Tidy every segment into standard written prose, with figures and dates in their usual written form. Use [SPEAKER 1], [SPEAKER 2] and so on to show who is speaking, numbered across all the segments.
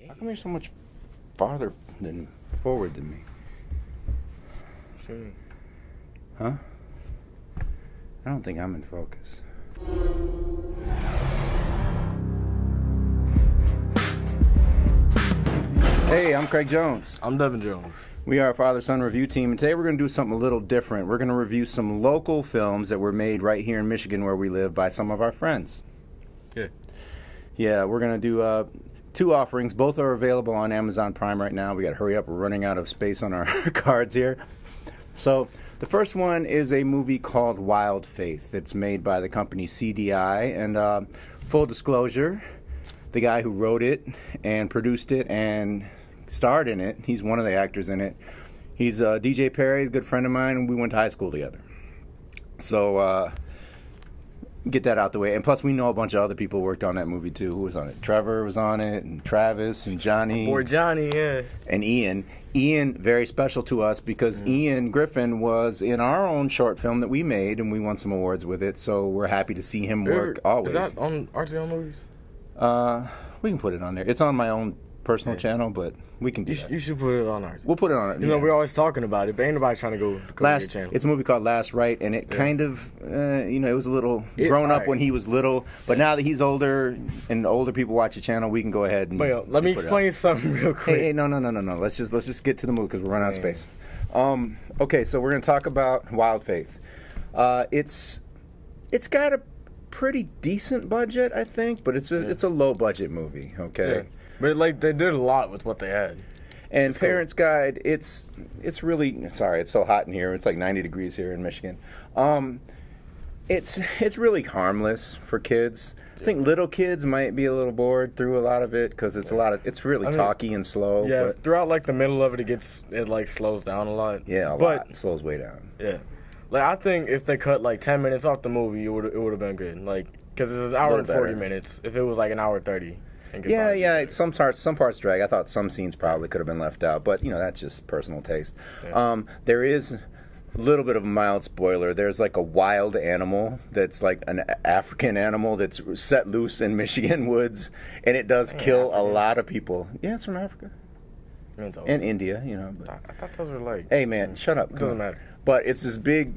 [SPEAKER 1] How come you're so much farther than forward than me?
[SPEAKER 2] Sure.
[SPEAKER 1] Huh? I don't think I'm in focus. Hey, I'm Craig Jones.
[SPEAKER 2] I'm Devin Jones.
[SPEAKER 1] We are a father-son review team, and today we're going to do something a little different. We're going to review some local films that were made right here in Michigan where we live by some of our friends.
[SPEAKER 2] Yeah.
[SPEAKER 1] Yeah, we're going to do two offerings. Both are available on Amazon Prime right now. We got to hurry up. We're running out of space on our cards here. So the first one is a movie called Wild Faith. It's made by the company CDI, and full disclosure, the guy who wrote it and produced it and starred in it, he's one of the actors in it. He's DJ Perry, a good friend of mine, and we went to high school together. So get that out the way. And plus, we know a bunch of other people who worked on that movie too. Who was on it? Trevor was on it, and Travis, and Johnny.
[SPEAKER 2] Boy Johnny, yeah.
[SPEAKER 1] And Ian. Ian, very special to us because Ian Griffin was in our own short film that we made, and we won some awards with it. So we're happy to see him work always.
[SPEAKER 2] Is that on Artzy Home Movies?
[SPEAKER 1] We can put it on there. It's on my own personal channel, but we can do that.
[SPEAKER 2] You should put it on ours.
[SPEAKER 1] We'll put it on it.
[SPEAKER 2] You know, we're always talking about it, but ain't nobody trying to go to your channel.
[SPEAKER 1] It's a movie called Last Right, and it kind of, it was a little grown up when he was little, but now that he's older and older people watch the channel, we can go ahead and.
[SPEAKER 2] But let me explain something real quick.
[SPEAKER 1] Hey, no. Let's just get to the movie because we're running out of space. Okay, so we're gonna talk about Wild Faith. It's got a pretty decent budget, I think, but it's a low budget movie. Okay.
[SPEAKER 2] Yeah. But like they did a lot with what they had.
[SPEAKER 1] And Parents' Guide, it's really, sorry, it's so hot in here. It's like 90 degrees here in Michigan. It's really harmless for kids. I think little kids might be a little bored through a lot of it because it's really talky and slow.
[SPEAKER 2] Yeah,
[SPEAKER 1] but
[SPEAKER 2] throughout like the middle of it, it slows down a lot.
[SPEAKER 1] Yeah, a lot. It slows way down.
[SPEAKER 2] Yeah, like I think if they cut like 10 minutes off the movie, it would have been good. Like because it's an hour and 40 minutes. If it was like an hour 30.
[SPEAKER 1] Yeah. Some parts drag. I thought some scenes probably could have been left out, but that's just personal taste. Yeah. There is a little bit of a mild spoiler. There's like a wild animal that's like an African animal that's set loose in Michigan woods, and it does kill a lot of people. Yeah, it's from Africa. And India, But
[SPEAKER 2] I thought those were like.
[SPEAKER 1] Hey man, shut up.
[SPEAKER 2] It doesn't matter.
[SPEAKER 1] But it's this big.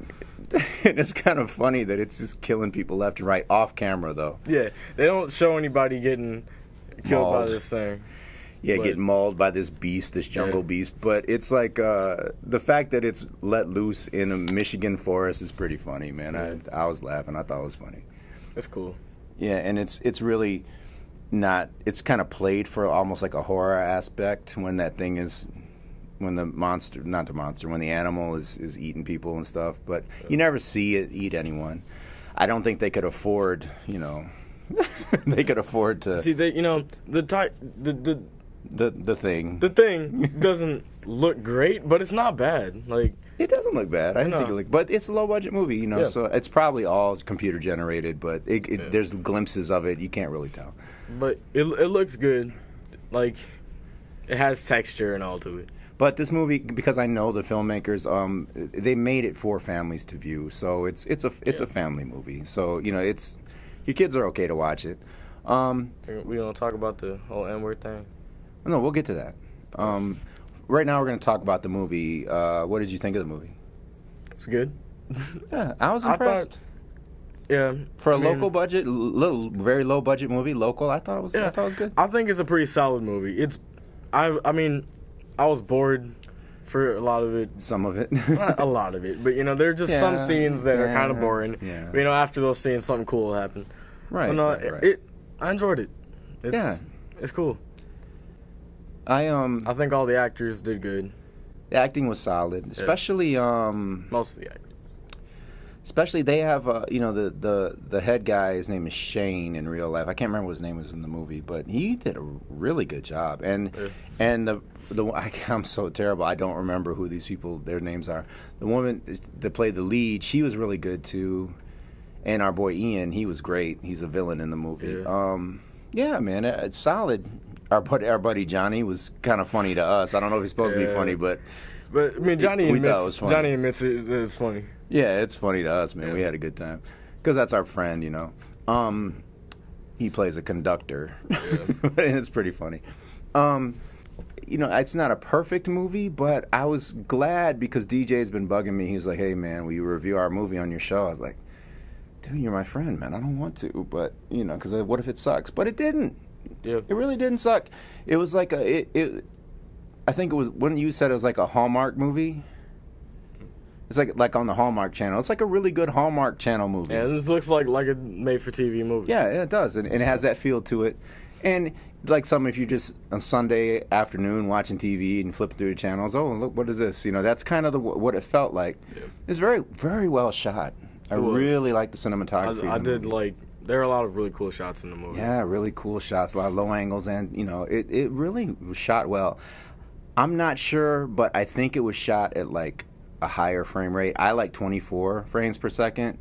[SPEAKER 1] And it's kind of funny that it's just killing people left and right off camera, though.
[SPEAKER 2] Yeah, they don't show anybody getting killed by this thing.
[SPEAKER 1] Yeah, getting mauled by this beast, this jungle beast. But it's like the fact that it's let loose in a Michigan forest is pretty funny, man. Yeah. I was laughing. I thought it was funny.
[SPEAKER 2] That's cool.
[SPEAKER 1] Yeah, and it's really not. It's kind of played for almost like a horror aspect when that thing is. When the monster, not the monster, when the animal is eating people and stuff, but you never see it eat anyone. I don't think they could afford, they could afford to
[SPEAKER 2] see the
[SPEAKER 1] thing.
[SPEAKER 2] The thing doesn't look great, but it's not bad. Like
[SPEAKER 1] it doesn't look bad. I didn't think but it's a low budget movie, so it's probably all computer generated, but there's glimpses of it. You can't really tell.
[SPEAKER 2] But it looks good. Like it has texture and all to it.
[SPEAKER 1] But this movie, because I know the filmmakers, they made it for families to view, so it's a family movie. So it's your kids are okay to watch it.
[SPEAKER 2] We gonna talk about the whole N-word thing?
[SPEAKER 1] No, we'll get to that. Right now, we're gonna talk about the movie. What did you think of the movie?
[SPEAKER 2] It's good.
[SPEAKER 1] Yeah, I was impressed. For a local budget, very low budget movie, local. I thought it was good.
[SPEAKER 2] I think it's a pretty solid movie. I was bored for a lot of it.
[SPEAKER 1] Some of it.
[SPEAKER 2] Not a lot of it. But, there are just some scenes that are kind of boring. Yeah. But, after those scenes, something cool will happen.
[SPEAKER 1] Right.
[SPEAKER 2] But I enjoyed it. It's cool.
[SPEAKER 1] I
[SPEAKER 2] think all the actors did good.
[SPEAKER 1] The acting was solid. Especially...
[SPEAKER 2] most of the actors.
[SPEAKER 1] Especially they have, the head guy, his name is Shane in real life. I can't remember what his name was in the movie, but he did a really good job. And I'm so terrible. I don't remember who these people, their names are. The woman that played the lead, she was really good too. And our boy Ian, he was great. He's a villain in the movie. Yeah, man, it's solid. Our buddy Johnny was kind of funny to us. I don't know if he's supposed to be funny, but
[SPEAKER 2] I mean, Johnny admits it's funny.
[SPEAKER 1] Yeah, it's funny to us, man. Yeah. We had a good time because that's our friend, He plays a conductor, and it's pretty funny. You know, it's not a perfect movie, but I was glad because DJ's been bugging me. He was like, hey, man, will you review our movie on your show? I was like, dude, you're my friend, man. I don't want to, but, you know, because what if it sucks? But it didn't.
[SPEAKER 2] Yep.
[SPEAKER 1] It really didn't suck. It was like I think it was, when you said it was like a Hallmark movie, it's like on the Hallmark Channel. It's like a really good Hallmark Channel movie.
[SPEAKER 2] Yeah, this looks like a made-for-TV movie.
[SPEAKER 1] Yeah, it does, and it has that feel to it. And it's like something if you just on Sunday afternoon watching TV and flipping through the channels, oh, look, what is this? You know, that's kind of what it felt like. Yeah. It's very, very well shot. I really like the cinematography.
[SPEAKER 2] I did like, there are a lot of really cool shots in the movie.
[SPEAKER 1] Yeah, really cool shots, a lot of low angles, and, you know, it really was shot well. I'm not sure, but I think it was shot at like a higher frame rate. I like 24 frames per second,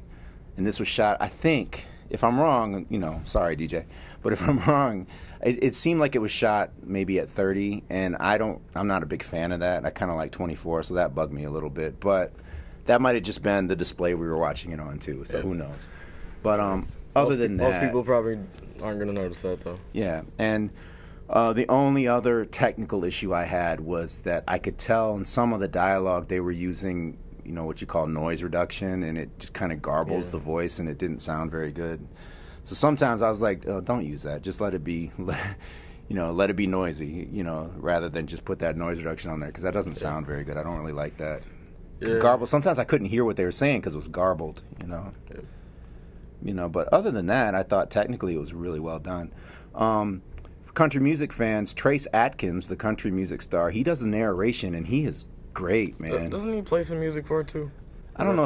[SPEAKER 1] and this was shot, I think, if I'm wrong, you know, sorry, DJ, but if I'm wrong, it seemed like it was shot maybe at 30, and I'm not a big fan of that. I kind of like 24, so that bugged me a little bit, but that might have just been the display we were watching it on too, so who knows. But other than that,
[SPEAKER 2] most people probably aren't going to notice that, though.
[SPEAKER 1] Yeah, and the only other technical issue I had was that I could tell in some of the dialogue they were using, you know, what you call noise reduction, and it just kind of garbles the voice, and it didn't sound very good. So sometimes I was like, oh, don't use that. Just let it be, let it be noisy, you know, rather than just put that noise reduction on there, because that doesn't sound very good. I don't really like that. Yeah. Garbled. Sometimes I couldn't hear what they were saying because it was garbled, you know. Yeah. You know, but other than that, I thought technically it was really well done. For country music fans, Trace Atkins, the country music star, he does the narration, and he is great, man.
[SPEAKER 2] Doesn't he play some music for it too?
[SPEAKER 1] I don't know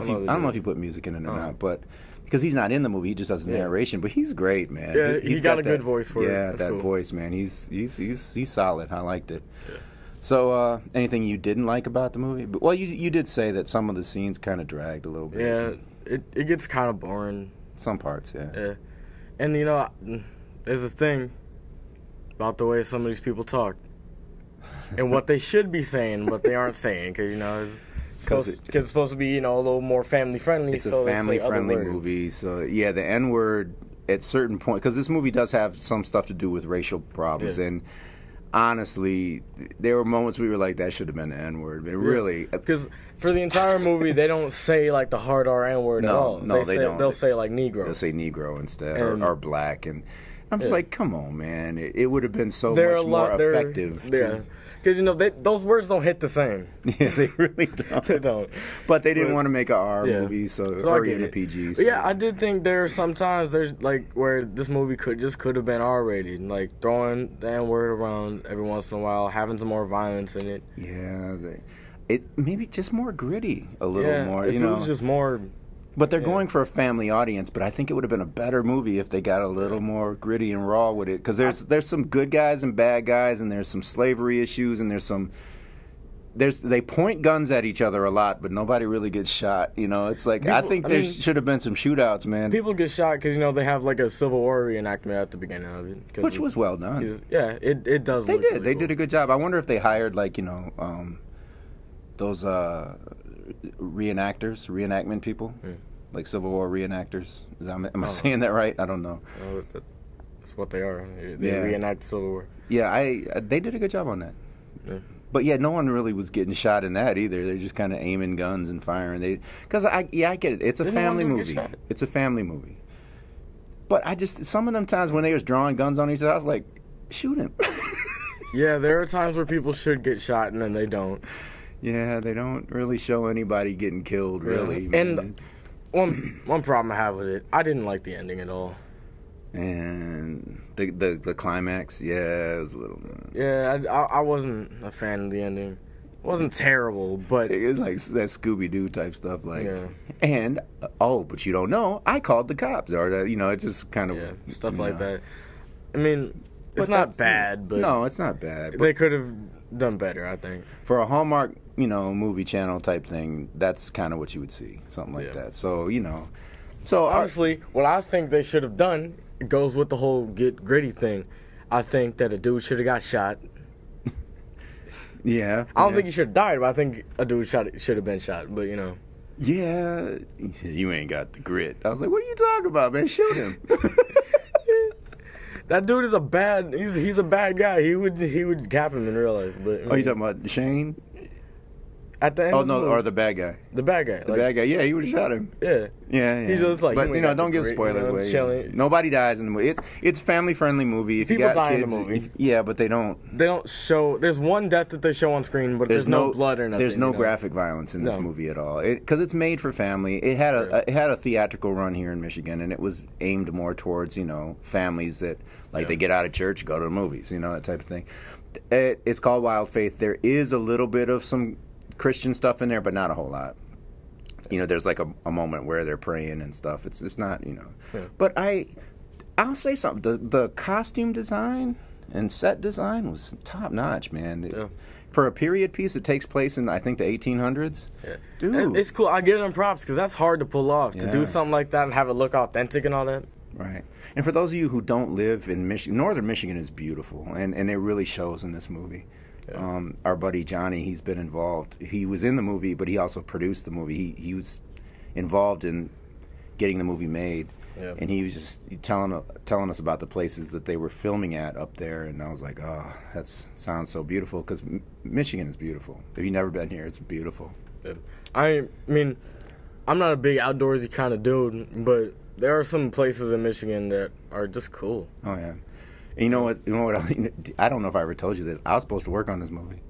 [SPEAKER 1] if he put music in it or not, but because he's not in the movie, he just does the narration. But he's great, man.
[SPEAKER 2] Yeah, he's got a good voice for it.
[SPEAKER 1] Yeah, that voice, man. He's solid. I liked it. Yeah. So, anything you didn't like about the movie? Well, you did say that some of the scenes kind of dragged a little bit.
[SPEAKER 2] Yeah, it gets kind of boring.
[SPEAKER 1] Some parts, yeah.
[SPEAKER 2] Yeah, and you know, there's a thing about the way some of these people talk and what they should be saying, but they aren't saying, because you know. Because it's supposed to be, you know, a little more family-friendly.
[SPEAKER 1] It's a family-friendly movie. So, yeah, the N-word at certain point, because this movie does have some stuff to do with racial problems. Yeah. And honestly, there were moments we were like, that should have been the N-word. But really.
[SPEAKER 2] Because for the entire movie, they don't say, like, the hard R N-word at all.
[SPEAKER 1] No, they don't.
[SPEAKER 2] They'll say, like, Negro.
[SPEAKER 1] They'll say Negro instead, or black. And I'm just like, come on, man. It would have been so much more effective.
[SPEAKER 2] Yeah. Because, you know, those words don't hit the same.
[SPEAKER 1] Yeah, they really don't.
[SPEAKER 2] They don't.
[SPEAKER 1] But they didn't want to make an R movie, or even a PG. So.
[SPEAKER 2] Yeah, I did think there's like where this movie could have been R-rated, like throwing the N-word around every once in a while, having some more violence in it.
[SPEAKER 1] Yeah, it maybe just more gritty, a little more.
[SPEAKER 2] It was just more.
[SPEAKER 1] But they're going for a family audience, but I think it would have been a better movie if they got a little more gritty and raw with it. Because there's some good guys and bad guys, and there's some slavery issues, and they point guns at each other a lot, but nobody really gets shot. You know, it's like, I think there should have been some shootouts, man.
[SPEAKER 2] People get shot because, you know, they have like a Civil War reenactment at the beginning of it.
[SPEAKER 1] Which was well done.
[SPEAKER 2] Yeah, it does look really
[SPEAKER 1] They
[SPEAKER 2] cool.
[SPEAKER 1] did a good job. I wonder if they hired, like, you know, those reenactment people, like Civil War reenactors. Am I saying that right? I don't know.
[SPEAKER 2] That's what they are. They reenact the Civil War.
[SPEAKER 1] Yeah, they did a good job on that. Yeah. But yeah, no one really was getting shot in that either. They're just kind of aiming guns and firing. I get it. It's a family movie. It's a family movie. But some of them times when they was drawing guns on each other, I was like, shoot him.
[SPEAKER 2] Yeah, there are times where people should get shot and then they don't.
[SPEAKER 1] Yeah, they don't really show anybody getting killed, really.
[SPEAKER 2] Yeah. And one problem I have with it, I didn't like the ending at all.
[SPEAKER 1] And the climax, it was a little.
[SPEAKER 2] Yeah, I wasn't a fan of the ending. It wasn't terrible, but
[SPEAKER 1] it was like that Scooby-Doo type stuff, like. Yeah. And but you don't know, I called the cops, or you know, it just kind of
[SPEAKER 2] stuff like that. I mean, it's not bad, but
[SPEAKER 1] no, it's not bad.
[SPEAKER 2] They could have done better, I think.
[SPEAKER 1] For a Hallmark, you know, movie channel type thing, that's kind of what you would see, something like that. So you know,
[SPEAKER 2] honestly, what I think they should have done. It goes with the whole get gritty thing. I think that a dude should have got shot.
[SPEAKER 1] Yeah.
[SPEAKER 2] I don't think he should have died, but I think a dude should have been shot. But, you know.
[SPEAKER 1] Yeah. You ain't got the grit. I was like, what are you talking about, man? Shoot him.
[SPEAKER 2] That dude is he's a bad guy. He would cap him in real life. But
[SPEAKER 1] Oh, you talking about Shane?
[SPEAKER 2] At the end
[SPEAKER 1] Oh
[SPEAKER 2] of the
[SPEAKER 1] no,
[SPEAKER 2] movie,
[SPEAKER 1] or the bad guy.
[SPEAKER 2] the bad guy.
[SPEAKER 1] The bad guy. Yeah, he would have shot him.
[SPEAKER 2] Yeah.
[SPEAKER 1] Yeah.
[SPEAKER 2] He's just like,
[SPEAKER 1] but
[SPEAKER 2] he
[SPEAKER 1] don't give spoilers away.
[SPEAKER 2] chilling.
[SPEAKER 1] Nobody dies in the movie. It's family friendly movie. If
[SPEAKER 2] People
[SPEAKER 1] you got
[SPEAKER 2] die in
[SPEAKER 1] kids,
[SPEAKER 2] the movie.
[SPEAKER 1] yeah, but they don't.
[SPEAKER 2] They don't show. There's one death that they show on screen, but there's no blood or nothing.
[SPEAKER 1] There's no graphic violence in this movie at all. Because it's made for family. It had a theatrical run here in Michigan, and it was aimed more towards families that they get out of church, go to the movies, that type of thing. It's called Wild Faith. There is a little bit of some Christian stuff in there, but not a whole lot. There's like a moment where they're praying and stuff. It's not, But I'll say something. The costume design and set design was top notch, man. For a period piece, it takes place in I think the 1800s. Yeah. Dude,
[SPEAKER 2] and it's cool. I give them props because that's hard to pull off. To do something like that and have it look authentic and all that.
[SPEAKER 1] Right. And for those of you who don't live in Michigan, northern Michigan is beautiful, and it really shows in this movie. Yeah. Our buddy Johnny, he's been involved. He was in the movie, but he also produced the movie. He was involved in getting the movie made, and he was just telling us about the places that they were filming at up there. And I was like, oh, that sounds so beautiful, because Michigan is beautiful. If you've never been here, it's beautiful.
[SPEAKER 2] Yeah. I mean, I'm not a big outdoorsy kind of dude, but there are some places in Michigan that are just cool.
[SPEAKER 1] Oh yeah. And you know what? I don't know if I ever told you this. I was supposed to work on this movie.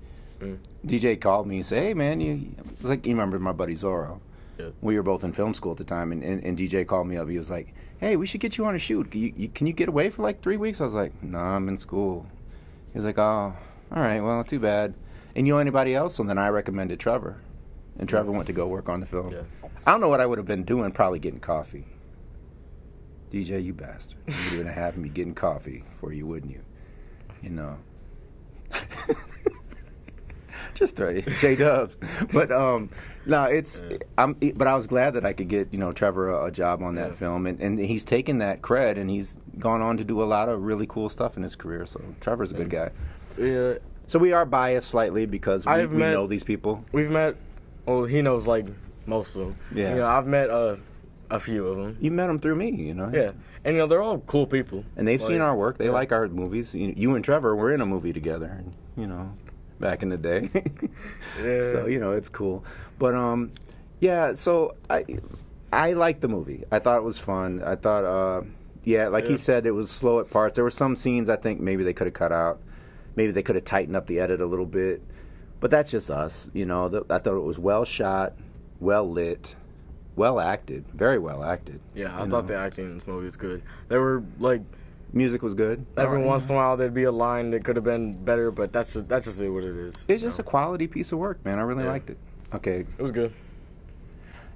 [SPEAKER 1] DJ called me and said, "Hey, man, you remember my buddy Zorro? Yeah. We were both in film school at the time, and DJ called me up. He was like, "Hey, we should get you on a shoot. Can you get away for like 3 weeks?" I was like, "No, I'm in school." He was like, "Oh, all right. Well, too bad." And anybody else? And then I recommended Trevor, and Trevor went to go work on the film. Yeah. I don't know what I would have been doing. Probably getting coffee. DJ, you bastard. You would have been having me getting coffee for you, wouldn't you? Just throw you. J-Dubs. But, no, but I was glad that I could get, Trevor a job on that film. And he's taken that cred, and he's gone on to do a lot of really cool stuff in his career. So Trevor's a good guy. Yeah. So we are biased slightly because we know these people.
[SPEAKER 2] We've met, well, he knows, most of them. Yeah. I've met a few of them.
[SPEAKER 1] You met them through me,
[SPEAKER 2] Yeah. And, they're all cool people.
[SPEAKER 1] And they've seen our work. They like our movies. You and Trevor were in a movie together, back in the day. Yeah. So, it's cool. But, so I liked the movie. I thought it was fun. I thought, he said, it was slow at parts. There were some scenes I think maybe they could have cut out. Maybe they could have tightened up the edit a little bit. But that's just us, I thought it was well shot, well lit. Well acted, very well acted.
[SPEAKER 2] Yeah, I thought the acting in this movie was good. There were
[SPEAKER 1] music was good.
[SPEAKER 2] Every once in a while there'd be a line that could have been better, but that's just what it is.
[SPEAKER 1] It's just a quality piece of work, man. I really liked it. Okay,
[SPEAKER 2] it was good.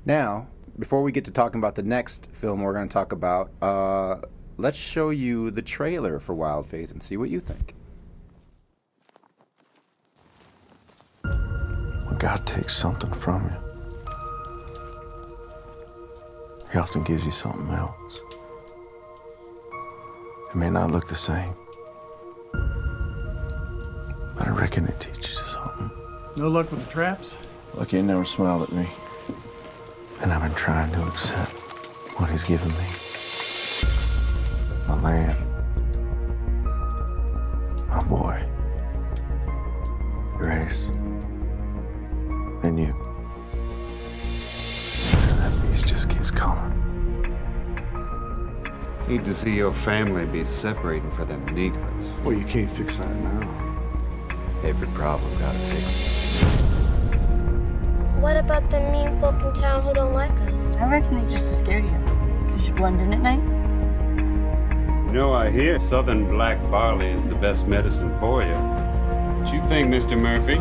[SPEAKER 1] Now, before we get to talking about the next film we're going to talk about, let's show you the trailer for Wild Faith and see what you think.
[SPEAKER 3] When God takes something from you, He often gives you something else. It may not look the same, but I reckon it teaches you something.
[SPEAKER 4] No luck with the traps?
[SPEAKER 3] Lucky he never smiled at me. And I've been trying to accept what he's given me. My land. My boy. Grace. And you. It just keeps coming.
[SPEAKER 5] Need to see your family be separating for them Negroes.
[SPEAKER 3] Well, you can't fix that now.
[SPEAKER 5] Every problem gotta fix it.
[SPEAKER 6] What about the mean folk in town who don't like us?
[SPEAKER 7] I reckon they just to scare you. Because you blend in at night.
[SPEAKER 5] I hear Southern black barley is the best medicine for you. What you think, Mr. Murphy?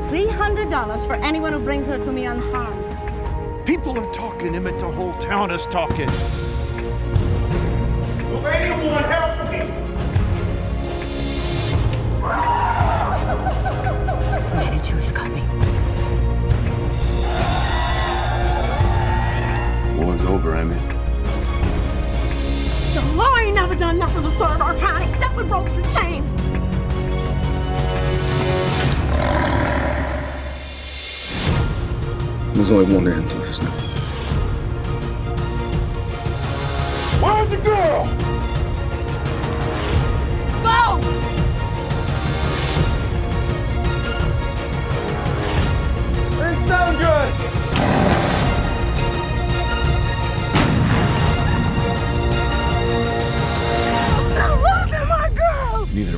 [SPEAKER 7] $300 for anyone who brings her to me unharmed.
[SPEAKER 4] People are talking, Emmett. The whole town is talking.
[SPEAKER 8] Will anyone help me?
[SPEAKER 7] Humanity coming.
[SPEAKER 5] War's over, Emmett.
[SPEAKER 7] The law ain't never done nothing to serve our kind except with ropes and chains.
[SPEAKER 3] There's only one end to this now.
[SPEAKER 8] Where's the girl?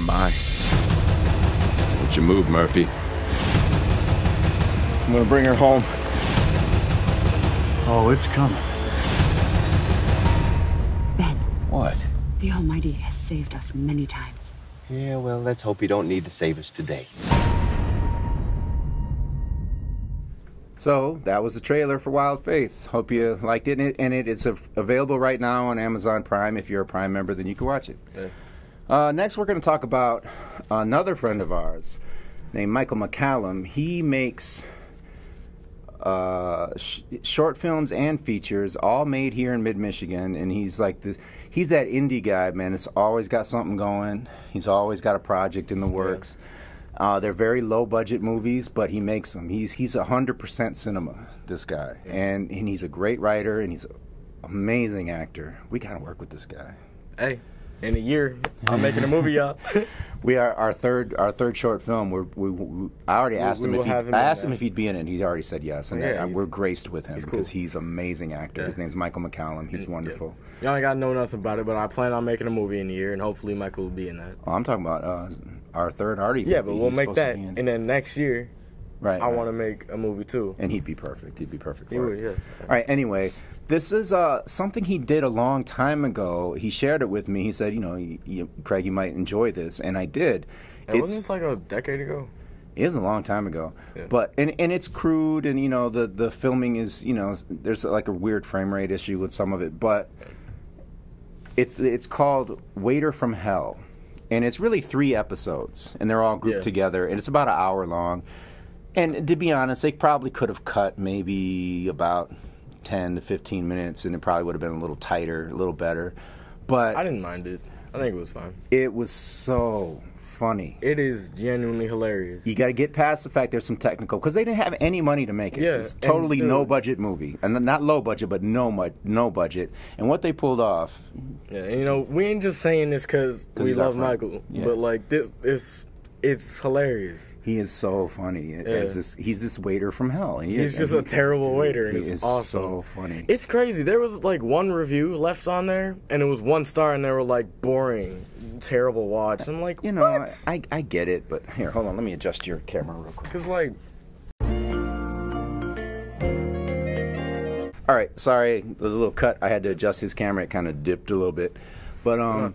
[SPEAKER 3] my. What's your move, Murphy?
[SPEAKER 1] I'm gonna bring her home.
[SPEAKER 4] Oh, it's coming.
[SPEAKER 7] Ben,
[SPEAKER 3] What?
[SPEAKER 7] the Almighty has saved us many times.
[SPEAKER 3] Yeah, well, let's hope he don't need to save us today.
[SPEAKER 1] So that was the trailer for Wild Faith. Hope you liked it. And it's available right now on Amazon Prime. If you're a Prime member, then you can watch it.
[SPEAKER 2] Yeah.
[SPEAKER 1] Next, we're going to talk about another friend of ours named Michael Mccallum. He makes short films and features, all made here in mid-Michigan. And he's like he's that indie guy, man. It's always got something going. He's always got a project in the works. Yeah. They're very low-budget movies, but he makes them. He's 100% cinema, this guy. Yeah. And he's a great writer, and he's an amazing actor. We got to work with this guy.
[SPEAKER 2] Hey, in a year, I'm making a movie, y'all.
[SPEAKER 1] We are our third short film. I already asked him if he'd be in it. And he already said yes, and we're graced with him because he's an amazing actor. Yeah. His name's Michael Mccallum. He's wonderful.
[SPEAKER 2] Yeah. Y'all ain't got to know nothing about it, but I plan on making a movie in a year, and hopefully Michael will be in that.
[SPEAKER 1] Oh, I'm talking about our third Artzy.
[SPEAKER 2] Yeah, but we'll make that, and then next year, I want to make a movie too.
[SPEAKER 1] And he'd be perfect. He'd be perfect for it.
[SPEAKER 2] He would, yeah.
[SPEAKER 1] All right. Anyway. This is something he did a long time ago. He shared it with me. He said, Craig, you might enjoy this. And I did.
[SPEAKER 2] Wasn't this like a decade ago?
[SPEAKER 1] It is a long time ago.
[SPEAKER 2] Yeah.
[SPEAKER 1] But and it's crude, and, the filming is, there's like a weird frame rate issue with some of it. But it's called Waiter from Hell. And it's really 3 episodes. And they're all grouped together. And it's about an hour long. And to be honest, they probably could have cut maybe about 10 to 15 minutes, and it probably would have been a little tighter, a little better. But
[SPEAKER 2] I didn't mind it. I think it was fine.
[SPEAKER 1] It was so funny.
[SPEAKER 2] It is genuinely hilarious.
[SPEAKER 1] You got to get past the fact there's some technical, because they didn't have any money to make it.
[SPEAKER 2] Yeah,
[SPEAKER 1] it's totally no budget movie, and not low budget, but no budget. And what they pulled off.
[SPEAKER 2] Yeah, we ain't just saying this because we love Michael, but like this. It's hilarious.
[SPEAKER 1] He is so funny. He's this waiter from hell.
[SPEAKER 2] He's just a terrible waiter, and it's awesome.
[SPEAKER 1] So funny.
[SPEAKER 2] It's crazy. There was like 1 review left on there, and it was 1 star, and they were like, boring, terrible watch. I'm like, what?
[SPEAKER 1] I get it, but here, hold on. Let me adjust your camera real quick.
[SPEAKER 2] Because like...
[SPEAKER 1] All right, sorry. There's a little cut. I had to adjust his camera. It kind of dipped a little bit. But,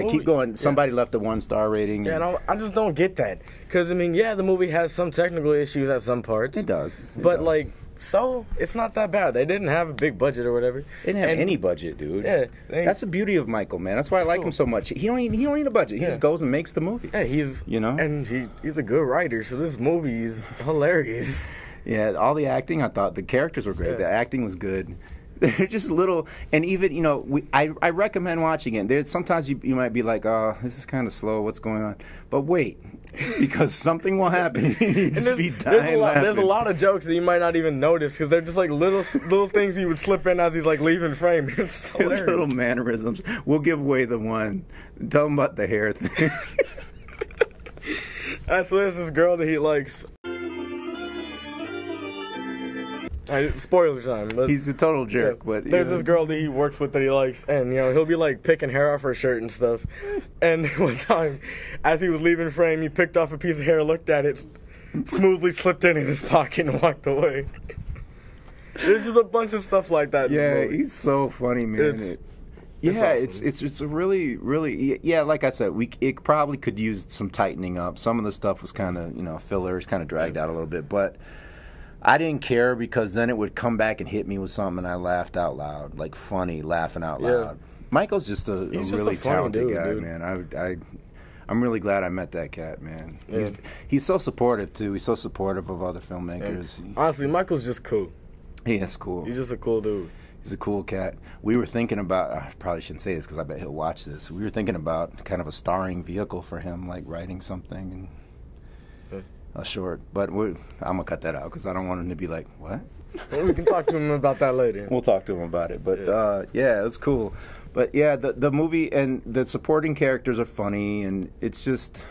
[SPEAKER 1] keep going. Somebody left a 1-star rating.
[SPEAKER 2] Yeah, I just don't get that. Because, the movie has some technical issues at some parts.
[SPEAKER 1] It does.
[SPEAKER 2] It's not that bad. They didn't have a big budget or whatever.
[SPEAKER 1] They didn't have any budget, dude.
[SPEAKER 2] Yeah.
[SPEAKER 1] That's the beauty of Michael, man. That's why I like him so much. He don't need a budget. He just goes and makes the movie.
[SPEAKER 2] Yeah, and he's a good writer, so this movie is hilarious.
[SPEAKER 1] Yeah, all the acting, I thought the characters were great. Yeah. The acting was good. They're just little, and even, I recommend watching it. There's sometimes you might be like, oh, this is kind of slow, what's going on? But wait, because something will happen. There's
[SPEAKER 2] a lot of jokes that you might not even notice, because they're just like little things he would slip in as he's like leaving frame. It's hilarious.
[SPEAKER 1] His little mannerisms. We'll give away the one. Tell him about the hair thing.
[SPEAKER 2] So there's this girl that he likes. Spoiler time. But
[SPEAKER 1] he's a total jerk, but
[SPEAKER 2] there's this girl that he works with that he likes, and he'll be like picking hair off her shirt and stuff. And one time, as he was leaving frame, he picked off a piece of hair, looked at it, smoothly slipped it in his pocket, and walked away. There's just a bunch of stuff like that.
[SPEAKER 1] Yeah, he's so funny, man.
[SPEAKER 2] Awesome.
[SPEAKER 1] It's a really, really, like I said, it probably could use some tightening up. Some of the stuff was kind of fillers, kind of dragged out a little bit, but I didn't care, because then it would come back and hit me with something, and I laughed out loud, like funny, laughing out loud. Michael's just a really talented guy, man. I'm really glad I met that cat, man. Yeah. He's so supportive too. He's so supportive of other filmmakers.
[SPEAKER 2] Yeah. Honestly, Michael's just cool.
[SPEAKER 1] He is cool.
[SPEAKER 2] He's just a cool dude.
[SPEAKER 1] He's a cool cat. We were thinking about, I probably shouldn't say this because I bet he'll watch this. We were thinking about kind of a starring vehicle for him, like writing something and short. But I'm going to cut that out because I don't want him to be like, what?
[SPEAKER 2] Well, we can talk to him about that later.
[SPEAKER 1] We'll talk to him about it. But it was cool. But yeah, the movie and the supporting characters are funny, and it's just...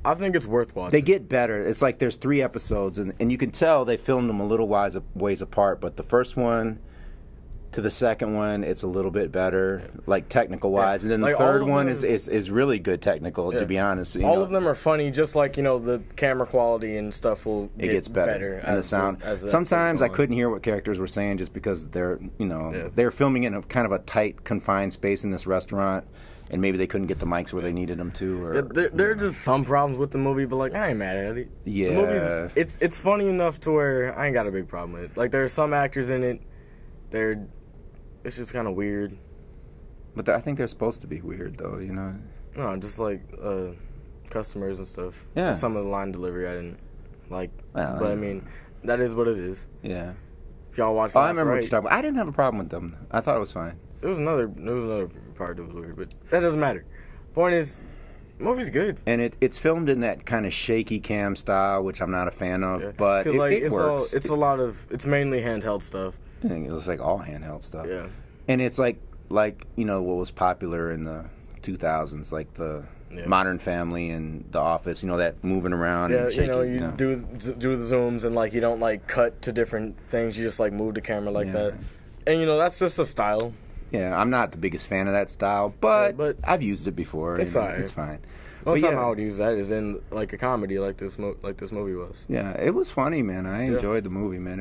[SPEAKER 2] I think it's worth watching.
[SPEAKER 1] They get better. It's like there's 3 episodes, and you can tell they filmed them a little ways apart, but the first one to the second one, it's a little bit better, like technical wise, and then the
[SPEAKER 2] Like,
[SPEAKER 1] third
[SPEAKER 2] all of
[SPEAKER 1] one
[SPEAKER 2] them-
[SPEAKER 1] is really good technical. To be honest,
[SPEAKER 2] all of them are funny. Just like the camera quality and stuff will
[SPEAKER 1] it gets better, and the sound. Sometimes I couldn't hear what characters were saying just because they're they're filming in a kind of a tight, confined space in this restaurant, and maybe they couldn't get the mics where they needed them to. Or
[SPEAKER 2] there are just some problems with the movie, but like I ain't mad at it.
[SPEAKER 1] Yeah,
[SPEAKER 2] the movie's it's funny enough to where I ain't got a big problem with it. Like there are some actors in it, it's just kind of weird.
[SPEAKER 1] But I think they're supposed to be weird, though.
[SPEAKER 2] No, just like customers and stuff.
[SPEAKER 1] Yeah.
[SPEAKER 2] Just some of the line delivery I didn't like,
[SPEAKER 1] Well,
[SPEAKER 2] but I mean that is what it is.
[SPEAKER 1] Yeah.
[SPEAKER 2] If y'all watch,
[SPEAKER 1] I remember what you're talking about. I didn't have a problem with them. I thought it was fine.
[SPEAKER 2] There was another part that was weird, but that doesn't matter. Point is, the movie's good,
[SPEAKER 1] and it's filmed in that kind of shaky cam style, which I'm not a fan of. But it works.
[SPEAKER 2] It's mainly handheld stuff.
[SPEAKER 1] I think it was like all handheld stuff.
[SPEAKER 2] Yeah,
[SPEAKER 1] and it's like what was popular in the 2000s, like the Modern Family and The Office. That moving around.
[SPEAKER 2] Yeah,
[SPEAKER 1] and shaky,
[SPEAKER 2] you do the zooms and like you don't like cut to different things. You just like move the camera like that, and that's just a style.
[SPEAKER 1] Yeah, I'm not the biggest fan of that style, but I've used it before.
[SPEAKER 2] It's alright.
[SPEAKER 1] It's fine.
[SPEAKER 2] One time I would use that is in like a comedy like this movie was.
[SPEAKER 1] Yeah, it was funny, man. I enjoyed the movie, man.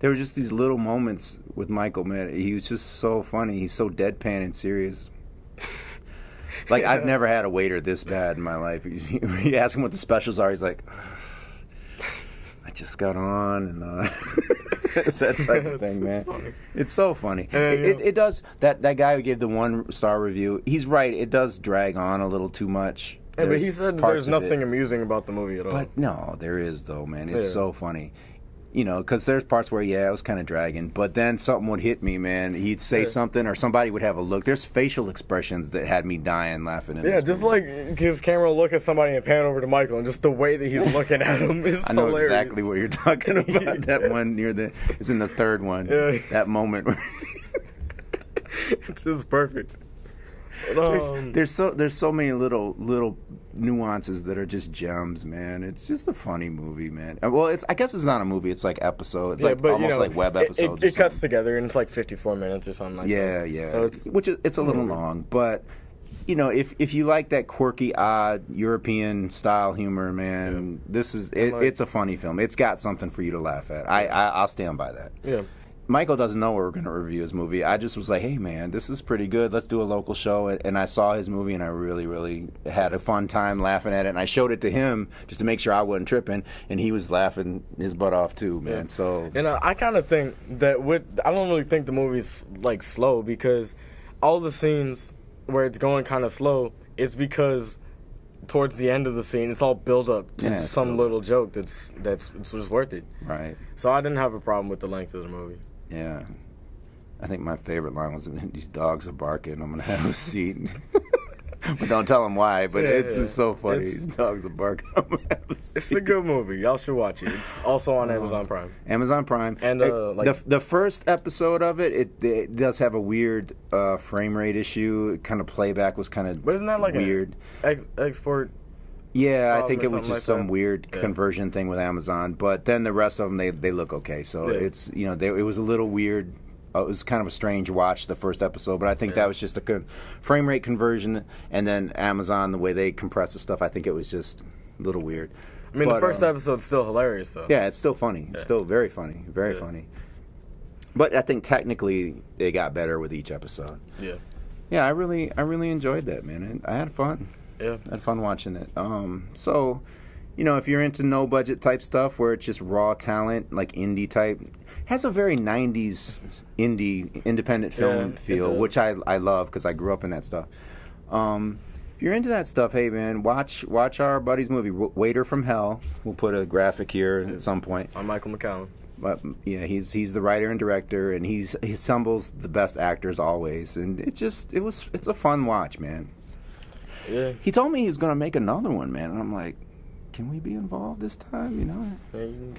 [SPEAKER 1] There were just these little moments with Michael, man. He was just so funny. He's so deadpan and serious. Like I've never had a waiter this bad in my life. You ask him what the specials are, he's like, I just got on and it's that type of thing, man. Funny. It's so funny. It does. That guy who gave the 1-star review, he's right. It does drag on a little too much.
[SPEAKER 2] Yeah, but he said there's nothing amusing about the movie at all.
[SPEAKER 1] But no, there is though, man. It's so funny. Because there's parts where, it was kind of dragging. But then something would hit me, man. He'd say something or somebody would have a look. There's facial expressions that had me dying laughing.
[SPEAKER 2] Just like his camera will look at somebody and pan over to Michael, and just the way that he's looking at him is
[SPEAKER 1] I know
[SPEAKER 2] hilarious.
[SPEAKER 1] exactly what you're talking about. That one it's in the third one. Yeah. That moment where
[SPEAKER 2] it's just perfect.
[SPEAKER 1] There's so many little nuances that are just gems, man. It's just a funny movie, man. Well, I guess it's not a movie. It's like episodes, almost like web episodes.
[SPEAKER 2] It cuts together and it's like 54 minutes or something like that.
[SPEAKER 1] Yeah.
[SPEAKER 2] So
[SPEAKER 1] it's a little long, but if you like that quirky, odd European style humor, man, this is it's a funny film. It's got something for you to laugh at. I'll stand by that.
[SPEAKER 2] Yeah.
[SPEAKER 1] Michael doesn't know we're going to review his movie. I just was like, hey, man, this is pretty good. Let's do a local show. And I saw his movie, and I really, really had a fun time laughing at it. And I showed it to him just to make sure I wasn't tripping, and he was laughing his butt off, too, man. Yeah. So,
[SPEAKER 2] and I kind of think that I don't really think the movie's, like, slow, because all the scenes where it's going kind of slow, it's because towards the end of the scene, it's all build up to some little joke that's just worth it.
[SPEAKER 1] Right.
[SPEAKER 2] So I didn't have a problem with the length of the movie.
[SPEAKER 1] Yeah. I think my favorite line was, these dogs are barking, I'm going to have a seat. But don't tell them why, but it's just so funny. These dogs are barking, I'm going to have a seat.
[SPEAKER 2] It's a good movie. Y'all should watch it. It's also on Amazon Prime.
[SPEAKER 1] Amazon Prime.
[SPEAKER 2] And
[SPEAKER 1] the first episode of it does have a weird frame rate issue. Kind of playback was kind of
[SPEAKER 2] But isn't that like
[SPEAKER 1] weird.
[SPEAKER 2] Export?
[SPEAKER 1] Yeah, I think it was just like some weird conversion thing with Amazon. But then the rest of them, they look okay. So it's it was a little weird. It was kind of a strange watch, the first episode, but I think that was just a frame rate conversion. And then Amazon, the way they compress the stuff, I think it was just a little weird.
[SPEAKER 2] I mean, the first episode's still hilarious, though.
[SPEAKER 1] Yeah, it's still funny. It's still very funny, very funny. But I think technically they got better with each episode.
[SPEAKER 2] Yeah.
[SPEAKER 1] Yeah, I really enjoyed that, man. I had fun.
[SPEAKER 2] Yeah.
[SPEAKER 1] I had fun watching it. So, if you're into no budget type stuff where it's just raw talent, like indie type, has a very 90s independent film feel, which I love because I grew up in that stuff. If you're into that stuff, hey man, watch our buddy's movie Waiter from Hell. We'll put a graphic here at some point.
[SPEAKER 2] On Michael Mccallum.
[SPEAKER 1] But yeah, he's the writer and director, and he assembles the best actors always, and it's a fun watch, man.
[SPEAKER 2] Yeah.
[SPEAKER 1] He told me he's gonna make another one, man, and I'm like, can we be involved this time?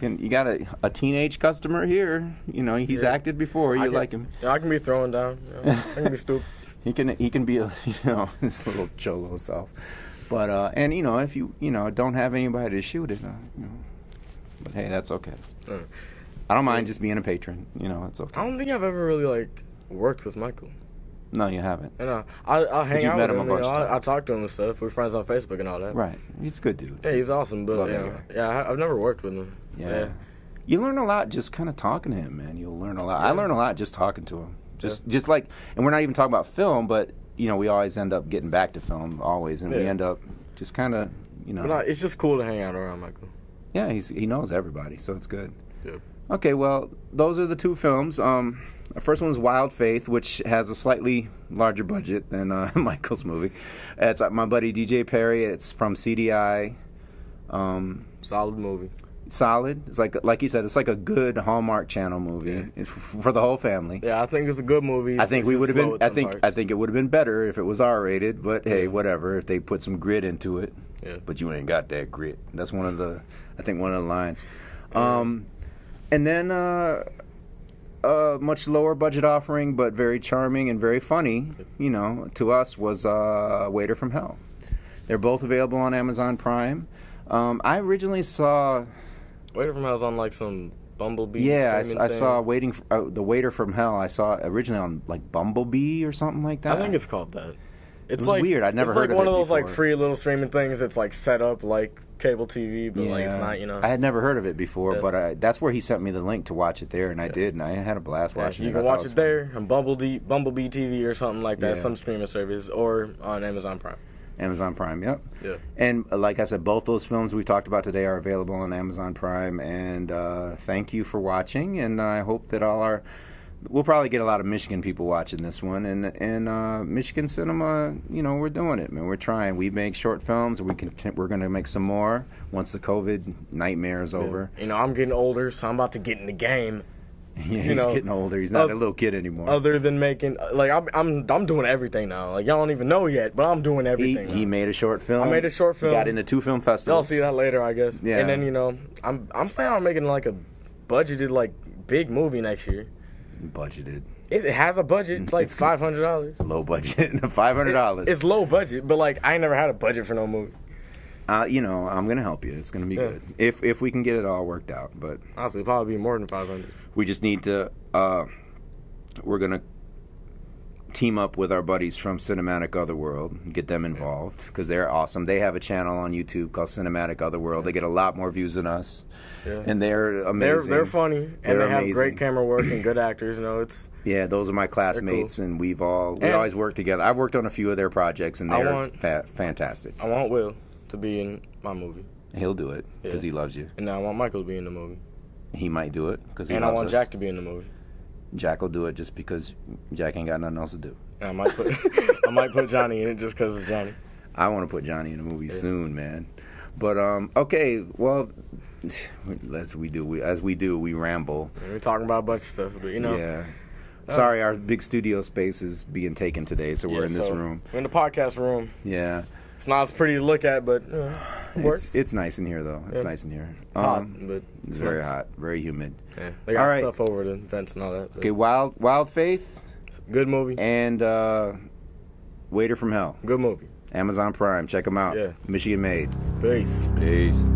[SPEAKER 1] You got a teenage customer here? He's acted before. You like him?
[SPEAKER 2] Yeah, I can be throwing down. I can be stupid.
[SPEAKER 1] He can be his little cholo self. But and if you don't have anybody to shoot it, but hey, that's okay. I don't mind just being a patron. It's okay.
[SPEAKER 2] I don't think I've ever really worked with Michael.
[SPEAKER 1] No, you haven't.
[SPEAKER 2] And I'll hang
[SPEAKER 1] you've
[SPEAKER 2] out
[SPEAKER 1] met
[SPEAKER 2] with
[SPEAKER 1] him a
[SPEAKER 2] him.
[SPEAKER 1] bunch of times.
[SPEAKER 2] I talk to him and stuff. We're friends on Facebook and all that.
[SPEAKER 1] Right. He's a good dude.
[SPEAKER 2] Yeah, he's awesome. But
[SPEAKER 1] Love that guy.
[SPEAKER 2] yeah, I've never worked with him.
[SPEAKER 1] Yeah.
[SPEAKER 2] So,
[SPEAKER 1] You learn a lot just kind of talking to him, man. You'll learn a lot. I learn a lot just talking to him. Just like, and we're not even talking about film, but, you know, we always end up getting back to film, always. And we end up just kind of, you know.
[SPEAKER 2] But it's just cool to hang out around Michael.
[SPEAKER 1] Yeah, he knows everybody, so it's good.
[SPEAKER 2] Yeah.
[SPEAKER 1] Okay, well, those are the two films. The first one is Wild Faith, which has a slightly larger budget than Michael's movie. It's my buddy DJ Perry. It's from CDI.
[SPEAKER 2] Solid movie.
[SPEAKER 1] Solid. It's like you said, it's like a good Hallmark Channel movie. It's for the whole family.
[SPEAKER 2] Yeah, I think it's a good movie.
[SPEAKER 1] I think we would have been. I think it would have been better if it was R-rated. But hey, whatever. If they put some grit into it.
[SPEAKER 2] Yeah.
[SPEAKER 1] But you ain't got that grit. That's one of the lines. And then a much lower budget offering, but very charming and very funny, you know, to us was Waiter from Hell. They're both available on Amazon Prime. I originally saw
[SPEAKER 2] Waiter from Hell's on like some Bumblebee.
[SPEAKER 1] Yeah, I
[SPEAKER 2] thing.
[SPEAKER 1] saw The Waiter from Hell. I saw originally on like Bumblebee or something like that.
[SPEAKER 2] I think it's called that. It's
[SPEAKER 1] was
[SPEAKER 2] like
[SPEAKER 1] weird. I'd never heard of it
[SPEAKER 2] It's like one of those
[SPEAKER 1] before.
[SPEAKER 2] like free little streaming things that's like set up like cable TV, but like it's not, you know.
[SPEAKER 1] I had never heard of it before, but that's where he sent me the link to watch it there, and I did, and I had a blast watching it.
[SPEAKER 2] You can watch it there on Bumblebee TV or something like that, some streaming service, or on Amazon Prime.
[SPEAKER 1] Amazon Prime, yep.
[SPEAKER 2] Yeah.
[SPEAKER 1] And like I said, both those films we talked about today are available on Amazon Prime, and thank you for watching, and I hope that we'll probably get a lot of Michigan people watching this one, and Michigan cinema, you know, we're doing it, man. We're trying. We make short films, and we're going to make some more once the COVID nightmare is over.
[SPEAKER 2] You know, I'm getting older, so I'm about to get in the game.
[SPEAKER 1] Yeah, he's getting older. He's not a little kid anymore.
[SPEAKER 2] Other than making, like, I'm doing everything now. Like, y'all don't even know yet, but I'm doing everything.
[SPEAKER 1] He made a short film.
[SPEAKER 2] I made a short film.
[SPEAKER 1] He got into 2 film festivals.
[SPEAKER 2] Y'all see that later, I guess.
[SPEAKER 1] Yeah.
[SPEAKER 2] And then, you know, I'm planning on making like a budgeted like big movie next year.
[SPEAKER 1] Budgeted.
[SPEAKER 2] It has a budget. It's like $500.
[SPEAKER 1] Low budget. $500.
[SPEAKER 2] It's low budget, but like I ain't never had a budget for no movie.
[SPEAKER 1] You know, I'm gonna help you. It's gonna be good if we can get it all worked out. But
[SPEAKER 2] honestly, it'll probably be more than 500.
[SPEAKER 1] We just need to. We're gonna team up with our buddies from Cinematic Otherworld and get them involved because they're awesome. They have a channel on YouTube called Cinematic Otherworld. They get a lot more views than us, and they're amazing.
[SPEAKER 2] They're funny, and they have great camera work and good actors. You know, it's
[SPEAKER 1] those are my classmates, cool. And we always work together. I've worked on a few of their projects, and they're fantastic.
[SPEAKER 2] I want Will to be in my movie.
[SPEAKER 1] He'll do it because he loves you.
[SPEAKER 2] And I want Michael to be in the movie.
[SPEAKER 1] He might do it because he loves us.
[SPEAKER 2] And I want Jack to be in the movie.
[SPEAKER 1] Jack will do it just because Jack ain't got nothing else to do.
[SPEAKER 2] And I might put Johnny in it just because it's Johnny.
[SPEAKER 1] I want to put Johnny in the movie soon, man. But okay, well, as we do, we ramble.
[SPEAKER 2] And we're talking about a bunch of stuff, but you know.
[SPEAKER 1] Yeah. Sorry, our big studio space is being taken today, so we're in this room.
[SPEAKER 2] We're in the podcast room.
[SPEAKER 1] Yeah.
[SPEAKER 2] It's not as pretty to look at, but it works.
[SPEAKER 1] It's nice in here, though. It's nice in here.
[SPEAKER 2] It's hot, but
[SPEAKER 1] it's very hot, very humid.
[SPEAKER 2] Yeah, they got stuff over the vents and all that.
[SPEAKER 1] Okay, Wild Faith.
[SPEAKER 2] Good movie.
[SPEAKER 1] And Waiter from Hell.
[SPEAKER 2] Good movie.
[SPEAKER 1] Amazon Prime. Check them out.
[SPEAKER 2] Yeah.
[SPEAKER 1] Michigan made.
[SPEAKER 2] Peace.
[SPEAKER 1] Peace.